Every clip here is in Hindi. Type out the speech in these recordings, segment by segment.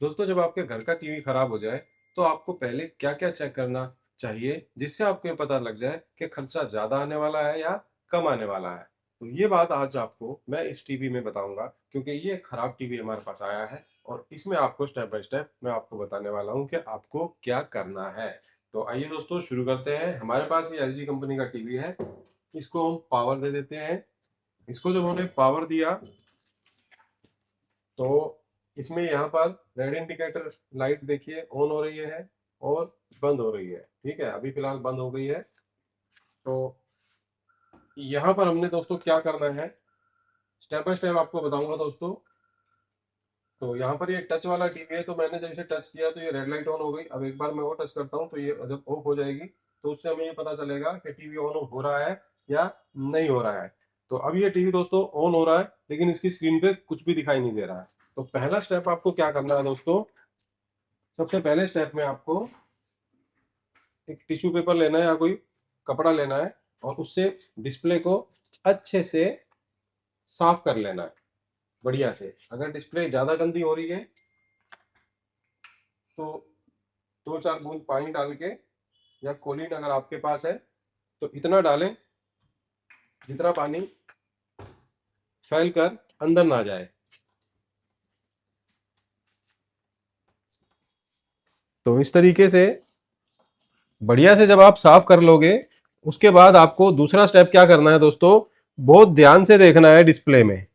दोस्तों, जब आपके घर का टीवी खराब हो जाए तो आपको पहले क्या क्या चेक करना चाहिए जिससे आपको ये पता लग जाए कि खर्चा ज्यादा आने वाला है या कम आने वाला है। तो ये बात आज आपको मैं इस टीवी में बताऊंगा, क्योंकि ये खराब टीवी हमारे पास आया है और इसमें आपको स्टेप बाय स्टेप मैं आपको बताने वाला हूँ कि आपको क्या करना है। तो आइए दोस्तों, शुरू करते हैं। हमारे पास ये एलजी कंपनी का टीवी है। इसको हम पावर दे देते हैं। इसको जब हमने पावर दिया तो इसमें यहाँ पर रेड इंडिकेटर लाइट देखिए ऑन हो रही है और बंद हो रही है। ठीक है, अभी फिलहाल बंद हो गई है। तो यहाँ पर हमने दोस्तों क्या करना है, स्टेप बाय स्टेप आपको बताऊंगा दोस्तों। तो यहाँ पर ये टच वाला टीवी है, तो मैंने जब इसे टच किया तो ये रेड लाइट ऑन हो गई। अब एक बार मैं और टच करता हूँ तो ये जब ऑफ हो जाएगी तो उससे हमें ये पता चलेगा कि टीवी ऑन हो रहा है या नहीं हो रहा है। तो अब ये टीवी दोस्तों ऑन हो रहा है, लेकिन इसकी स्क्रीन पे कुछ भी दिखाई नहीं दे रहा है। तो पहला स्टेप आपको क्या करना है दोस्तों, सबसे पहले स्टेप में आपको एक टिश्यू पेपर लेना है या कोई कपड़ा लेना है और उससे डिस्प्ले को अच्छे से साफ कर लेना है, बढ़िया से। अगर डिस्प्ले ज्यादा गंदी हो रही है तो दो चार बूंद पानी डाल के या कोलीन अगर आपके पास है तो इतना डालें जितना पानी फैल कर अंदर ना जाए। तो इस तरीके से बढ़िया से जब आप साफ कर लोगे, उसके बाद आपको दूसरा स्टेप क्या करना है दोस्तों, बहुत ध्यान से देखना है डिस्प्ले में,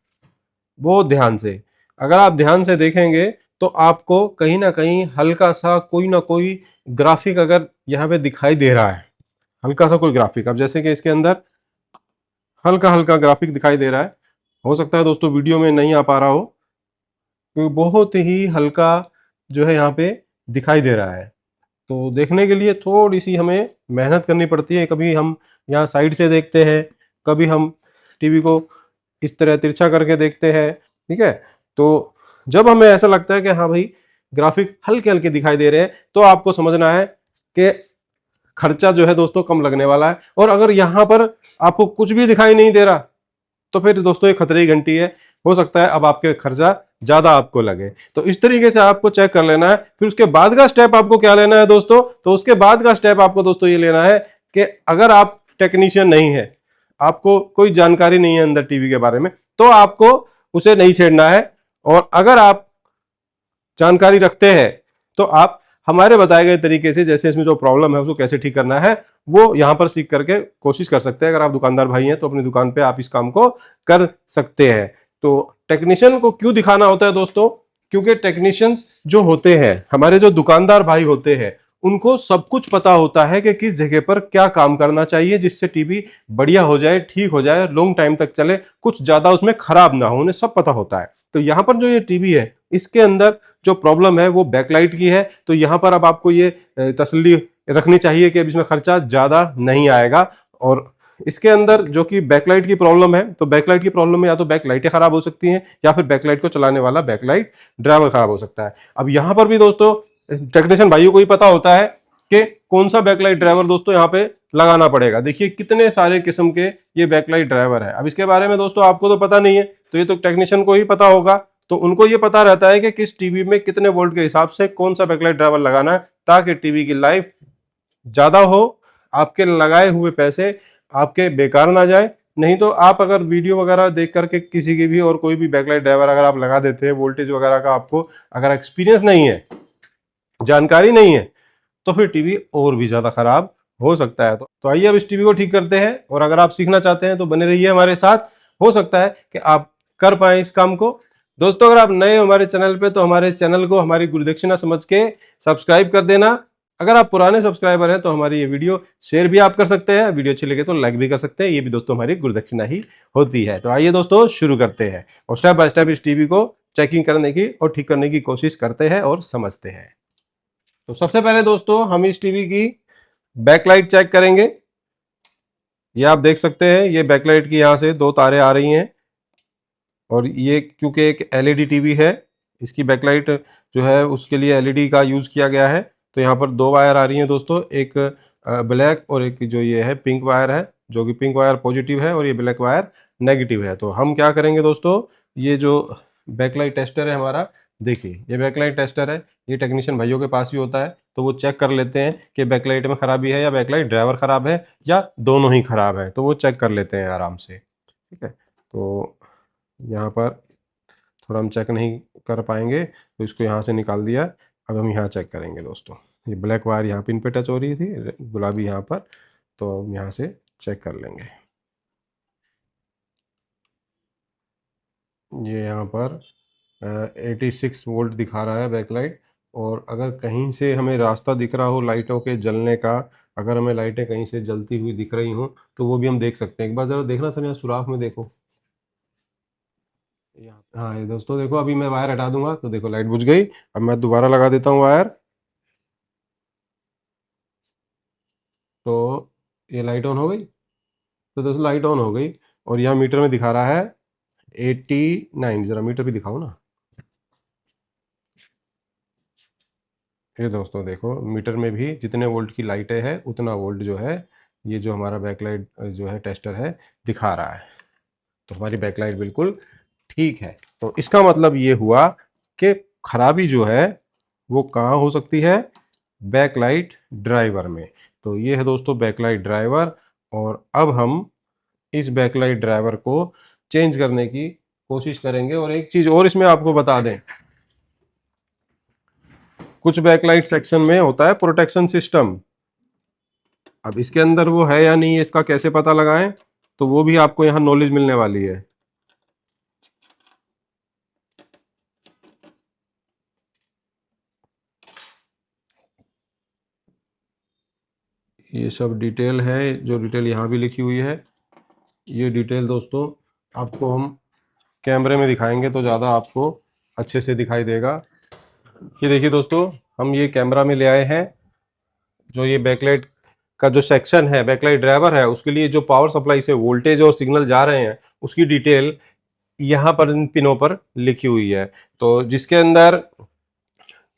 बहुत ध्यान से। अगर आप ध्यान से देखेंगे तो आपको कहीं ना कहीं हल्का सा कोई ना कोई ग्राफिक अगर यहाँ पे दिखाई दे रहा है, हल्का सा कोई ग्राफिक, अब जैसे कि इसके अंदर हल्का हल्का ग्राफिक दिखाई दे रहा है। हो सकता है दोस्तों वीडियो में नहीं आ पा रहा हो, क्योंकि बहुत ही हल्का जो है यहाँ पे दिखाई दे रहा है। तो देखने के लिए थोड़ी सी हमें मेहनत करनी पड़ती है। कभी हम यहाँ साइड से देखते हैं, कभी हम टीवी को इस तरह तिरछा करके देखते हैं। ठीक है, तो जब हमें ऐसा लगता है कि हाँ भाई ग्राफिक हल्के हल्के दिखाई दे रहे हैं, तो आपको समझना है कि खर्चा जो है दोस्तों कम लगने वाला है। और अगर यहाँ पर आपको कुछ भी दिखाई नहीं दे रहा तो फिर दोस्तों ये खतरे की घंटी है। हो सकता है अब आपके खर्चा ज्यादा आपको लगे। तो इस तरीके से आपको चेक कर लेना है। फिर उसके बाद का स्टेप आपको क्या लेना है दोस्तों, तो उसके बाद का स्टेप आपको दोस्तों ये लेना है कि अगर आप टेक्नीशियन नहीं है, आपको कोई जानकारी नहीं है अंदर टीवी के बारे में, तो आपको उसे नहीं छेड़ना है। और अगर आप जानकारी रखते हैं तो आप हमारे बताए गए तरीके से, जैसे इसमें जो प्रॉब्लम है उसको कैसे ठीक करना है, वो यहां पर सीख करके कोशिश कर सकते हैं। अगर आप दुकानदार भाई हैं तो अपनी दुकान पे आप इस काम को कर सकते हैं। तो टेक्नीशियन को क्यों दिखाना होता है दोस्तों, क्योंकि टेक्नीशियंस जो होते हैं, हमारे जो दुकानदार भाई होते हैं, उनको सब कुछ पता होता है कि किस जगह पर क्या काम करना चाहिए जिससे टीवी बढ़िया हो जाए, ठीक हो जाए, लॉन्ग टाइम तक चले, कुछ ज्यादा उसमें खराब ना हो, उन्हें सब पता होता है। तो यहाँ पर जो ये टीवी है, इसके अंदर जो प्रॉब्लम है वो बैकलाइट की है। तो यहाँ पर अब आपको ये तसल्ली रखनी चाहिए कि अब इसमें खर्चा ज्यादा नहीं आएगा। और इसके अंदर जो कि बैकलाइट की प्रॉब्लम है, तो बैकलाइट की प्रॉब्लम में या तो बैकलाइटें खराब हो सकती हैं या फिर बैकलाइट को चलाने वाला बैकलाइट ड्राइवर खराब हो सकता है। अब यहाँ पर भी दोस्तों टेक्नीशियन भाइयों को ही पता होता है कि कौन सा बैकलाइट ड्राइवर दोस्तों यहाँ पे लगाना पड़ेगा। देखिए कितने सारे किस्म के ये बैकलाइट ड्राइवर है। अब इसके बारे में दोस्तों आपको तो पता नहीं है, तो ये तो टेक्नीशियन को ही पता होगा। तो उनको ये पता रहता है कि किस टीवी में कितने वोल्ट के हिसाब से कौन सा बैकलाइट ड्राइवर लगाना है, ताकि टीवी की लाइफ ज्यादा हो, आपके लगाए हुए पैसे आपके बेकार ना जाए। नहीं तो आप अगर वीडियो वगैरह देख करके किसी की भी और कोई भी बैकलाइट ड्राइवर अगर आप लगा देते हैं, वोल्टेज वगैरह का आपको अगर एक्सपीरियंस नहीं है, जानकारी नहीं है, तो फिर टीवी और भी ज्यादा खराब हो सकता है। तो आइए अब इस टीवी को ठीक करते हैं। और अगर आप सीखना चाहते हैं तो बने रहिए हमारे साथ, हो सकता है कि आप कर पाए इस काम को। दोस्तों, अगर आप नए हो हमारे चैनल पे तो हमारे चैनल को हमारी गुरुदक्षिणा समझ के सब्सक्राइब कर देना। अगर आप पुराने सब्सक्राइबर हैं तो हमारी ये वीडियो शेयर भी आप कर सकते हैं, वीडियो अच्छी लगे तो लाइक भी कर सकते हैं। ये भी दोस्तों हमारी गुरुदक्षिणा ही होती है। तो आइए दोस्तों शुरू करते हैं और स्टेप बाय स्टेप इस टीवी को चेकिंग करने की और ठीक करने की कोशिश करते हैं और समझते हैं। तो सबसे पहले दोस्तों हम इस टीवी की बैकलाइट चेक करेंगे। ये आप देख सकते हैं, ये बैकलाइट की यहाँ से दो तारें आ रही हैं और ये क्योंकि एक एलईडी टीवी है, इसकी बैकलाइट जो है उसके लिए एलईडी का यूज़ किया गया है। तो यहाँ पर दो वायर आ रही हैं दोस्तों, एक ब्लैक और एक जो ये है पिंक वायर है, जो कि पिंक वायर पॉजिटिव है और ये ब्लैक वायर नेगेटिव है। तो हम क्या करेंगे दोस्तों, ये जो बैकलाइट टेस्टर है हमारा, देखिए ये बैकलाइट टेस्टर है, ये टेक्नीशियन भाइयों के पास भी होता है, तो वो चेक कर लेते हैं कि बैकलाइट में खराबी है या बैकलाइट ड्राइवर खराब है या दोनों ही खराब है, तो वो चेक कर लेते हैं आराम से। ठीक है, तो यहाँ पर थोड़ा हम चेक नहीं कर पाएंगे तो इसको यहाँ से निकाल दिया। अब हम यहाँ चेक करेंगे दोस्तों, ये ब्लैक वायर यहाँ पिन पे टच हो रही थी, गुलाबी यहाँ पर, तो हम यहाँ से चेक कर लेंगे। ये यहाँ पर 86 वोल्ट दिखा रहा है बैकलाइट। और अगर कहीं से हमें रास्ता दिख रहा हो लाइटों के जलने का, अगर हमें लाइटें कहीं से जलती हुई दिख रही हों तो वो भी हम देख सकते हैं। एक बार ज़रा देखना सर, यहाँ सुराख में देखो, यहाँ, हाँ ये दोस्तों देखो, अभी मैं वायर हटा दूंगा तो देखो लाइट बुझ गई। अब मैं दोबारा लगा देता हूँ वायर, तो ये लाइट ऑन हो गई। तो दोस्तों लाइट ऑन हो गई और यहाँ मीटर में दिखा रहा है 89। ज़रा मीटर भी दिखाओ ना। ये दोस्तों देखो, मीटर में भी जितने वोल्ट की लाइटें हैं उतना वोल्ट जो है ये जो हमारा बैकलाइट जो है टेस्टर है दिखा रहा है। तो हमारी बैकलाइट बिल्कुल ठीक है। तो इसका मतलब ये हुआ कि खराबी जो है वो कहाँ हो सकती है, बैकलाइट ड्राइवर में। तो ये है दोस्तों बैकलाइट ड्राइवर। और अब हम इस बैकलाइट ड्राइवर को चेंज करने की कोशिश करेंगे। और एक चीज़ और इसमें आपको बता दें, कुछ बैकलाइट सेक्शन में होता है प्रोटेक्शन सिस्टम। अब इसके अंदर वो है या नहीं है, इसका कैसे पता लगाएं, तो वो भी आपको यहाँ नॉलेज मिलने वाली है। ये सब डिटेल है, जो डिटेल यहाँ भी लिखी हुई है। ये डिटेल दोस्तों आपको हम कैमरे में दिखाएंगे तो ज़्यादा आपको अच्छे से दिखाई देगा। ये देखिए दोस्तों, हम ये कैमरा में ले आए हैं। जो ये बैकलाइट का जो सेक्शन है, बैकलाइट ड्राइवर है, उसके लिए जो पावर सप्लाई से वोल्टेज और सिग्नल जा रहे हैं उसकी डिटेल यहाँ पर इन पिनों पर लिखी हुई है। तो जिसके अंदर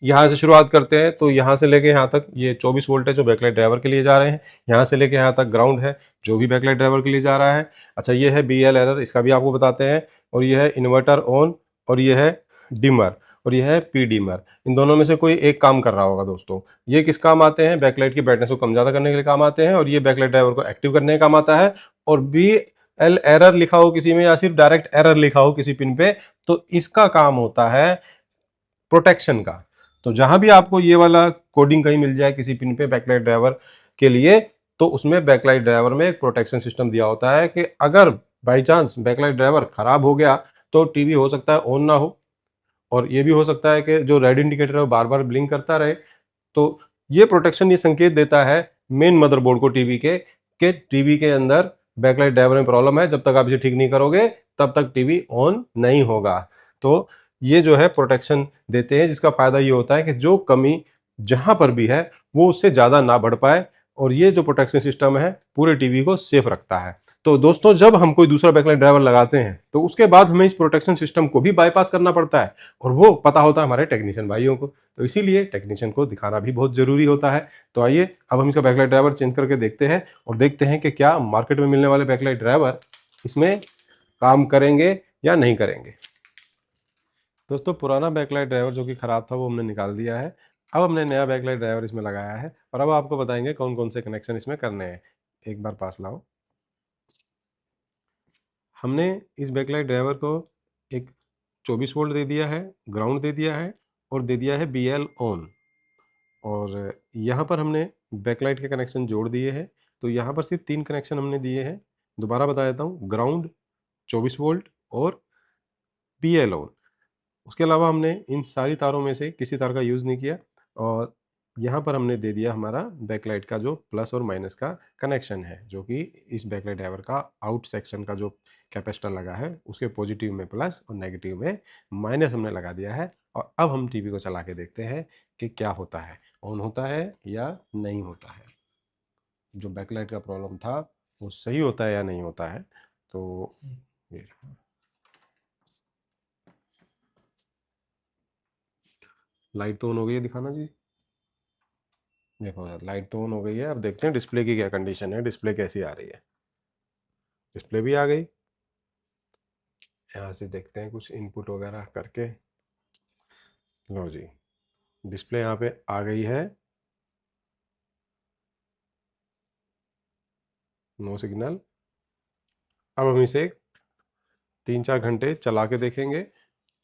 यहाँ से शुरुआत करते हैं, तो यहाँ से लेके यहाँ तक ये 24 वोल्ट है जो बैकलाइट ड्राइवर के लिए जा रहे हैं। यहाँ से लेके यहाँ तक ग्राउंड है जो भी बैकलाइट ड्राइवर के लिए जा रहा है। अच्छा, ये है BL एरर, इसका भी आपको बताते हैं। और ये है इन्वर्टर ऑन, और ये है डिमर, और ये है P डिमर। इन दोनों में से कोई एक काम कर रहा होगा दोस्तों। ये किस काम आते हैं, बैकलाइट की ब्राइटनेस को कम ज़्यादा करने के लिए काम आते हैं, और ये बैकलाइट ड्राइवर को एक्टिव करने का काम आता है। और BL एरर लिखा हो किसी में या सिर्फ डायरेक्ट एरर लिखा हो किसी पिन पे, तो इसका काम होता है प्रोटेक्शन का। तो जहां भी आपको ये वाला कोडिंग कहीं मिल जाए किसी पिन पे बैकलाइट ड्राइवर के लिए, तो उसमें बैकलाइट ड्राइवर में एक प्रोटेक्शन सिस्टम दिया होता है कि अगर बाई चांस बैकलाइट ड्राइवर खराब हो गया तो टीवी हो सकता है ऑन ना हो, और ये भी हो सकता है कि जो रेड इंडिकेटर है वो बार बार ब्लिंक करता रहे। तो ये प्रोटेक्शन ये संकेत देता है मेन मदरबोर्ड को टीवी के, कि टीवी के अंदर बैकलाइट ड्राइवर में प्रॉब्लम है, जब तक आप इसे ठीक नहीं करोगे तब तक टीवी ऑन नहीं होगा। तो ये जो है प्रोटेक्शन देते हैं, जिसका फायदा ये होता है कि जो कमी जहां पर भी है वो उससे ज्यादा ना बढ़ पाए। और ये जो प्रोटेक्शन सिस्टम है पूरे टीवी को सेफ रखता है। तो दोस्तों, जब हम कोई दूसरा बैकलाइट ड्राइवर लगाते हैं तो उसके बाद हमें इस प्रोटेक्शन सिस्टम को भी बाईपास करना पड़ता है, और वो पता होता है हमारे टेक्नीशियन भाइयों को। तो इसीलिए टेक्नीशियन को दिखाना भी बहुत जरूरी होता है। तो आइए अब हम इसका बैकलाइट ड्राइवर चेंज करके देखते हैं, और देखते हैं कि क्या मार्केट में मिलने वाले बैकलाइट ड्राइवर इसमें काम करेंगे या नहीं करेंगे। दोस्तों, पुराना बैकलाइट ड्राइवर जो कि ख़राब था वो हमने निकाल दिया है। अब हमने नया बैकलाइट ड्राइवर इसमें लगाया है, और अब आपको बताएंगे कौन कौन से कनेक्शन इसमें करने हैं। एक बार पास लाओ। हमने इस बैकलाइट ड्राइवर को एक 24 वोल्ट दे दिया है, ग्राउंड दे दिया है, और दे दिया है BL ऑन। और यहाँ पर हमने बैकलाइट के कनेक्शन जोड़ दिए हैं। तो यहाँ पर सिर्फ 3 कनेक्शन हमने दिए हैं। दोबारा बता देता हूँ, ग्राउंड, 24 वोल्ट और BL ऑन। उसके अलावा हमने इन सारी तारों में से किसी तार का यूज़ नहीं किया। और यहाँ पर हमने दे दिया हमारा बैकलाइट का जो प्लस और माइनस का कनेक्शन है, जो कि इस बैकलाइट ड्राइवर का आउट सेक्शन का जो कैपेसिटर लगा है उसके पॉजिटिव में प्लस और नेगेटिव में माइनस हमने लगा दिया है। और अब हम टीवी को चला के देखते हैं कि क्या होता है, ऑन होता है या नहीं होता है, जो बैकलाइट का प्रॉब्लम था वो सही होता है या नहीं होता है। तो ये लाइट तो ऑन हो गई है, दिखाना जी। देखो यार, लाइट तो ऑन हो गई है। अब देखते हैं डिस्प्ले की क्या कंडीशन है, डिस्प्ले कैसी आ रही है। डिस्प्ले भी आ गई। यहाँ से देखते हैं कुछ इनपुट वगैरह करके। लो जी, डिस्प्ले यहाँ पे आ गई है, नो सिग्नल। अब हम इसे 3-4 घंटे चला के देखेंगे,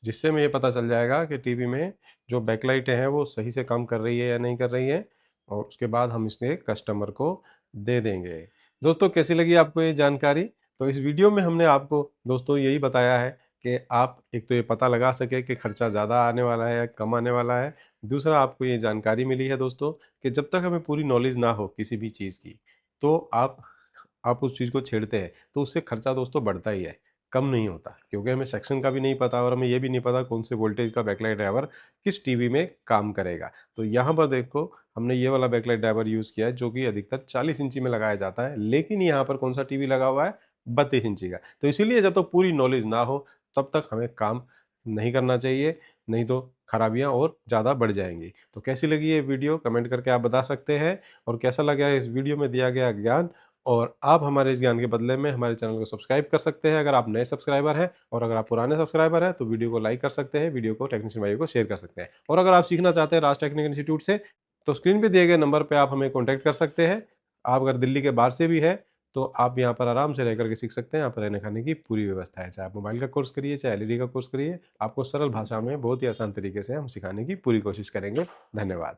जिससे हमें ये पता चल जाएगा कि टीवी में जो बैकलाइट है वो सही से काम कर रही है या नहीं कर रही है, और उसके बाद हम इसे कस्टमर को दे देंगे। दोस्तों, कैसी लगी आपको ये जानकारी? तो इस वीडियो में हमने आपको दोस्तों यही बताया है कि आप एक तो ये पता लगा सके कि खर्चा ज़्यादा आने वाला है या कम आने वाला है। दूसरा, आपको ये जानकारी मिली है दोस्तों कि जब तक हमें पूरी नॉलेज ना हो किसी भी चीज़ की, तो आप उस चीज़ को छेड़ते हैं तो उससे खर्चा दोस्तों बढ़ता ही है, कम नहीं होता, क्योंकि हमें सेक्शन का भी नहीं पता और हमें ये भी नहीं पता कौन से वोल्टेज का बैकलाइट ड्राइवर किस टीवी में काम करेगा। तो यहाँ पर देखो, हमने ये वाला बैकलाइट ड्राइवर यूज़ किया है जो कि अधिकतर 40 इंची में लगाया जाता है, लेकिन यहाँ पर कौन सा टीवी लगा हुआ है, 32 इंची का। तो इसीलिए जब तक पूरी नॉलेज ना हो तब तक हमें काम नहीं करना चाहिए, नहीं तो खराबियाँ और ज़्यादा बढ़ जाएंगी। तो कैसी लगी ये वीडियो कमेंट करके आप बता सकते हैं, और कैसा लगा इस वीडियो में दिया गया ज्ञान, और आप हमारे इस ज्ञान के बदले में हमारे चैनल को सब्सक्राइब कर सकते हैं अगर आप नए सब्सक्राइबर हैं, और अगर आप पुराने सब्सक्राइबर हैं तो वीडियो को लाइक कर सकते हैं, वीडियो को टेक्नीशियन भाई को शेयर कर सकते हैं। और अगर आप सीखना चाहते हैं राज टेक्निकल इंस्टीट्यूट से, तो स्क्रीन पे दिए गए नंबर पे आप हमें कॉन्टैक्ट कर सकते हैं। आप अगर दिल्ली के बाहर से भी है तो आप यहाँ पर आराम से रह करके सीख सकते हैं। यहाँ पर रहने खाने की पूरी व्यवस्था है, चाहे आप मोबाइल का कोर्स करिए चाहे एलईडी का कोर्स करिए, आपको सरल भाषा में बहुत ही आसान तरीके से हम सिखाने की पूरी कोशिश करेंगे। धन्यवाद।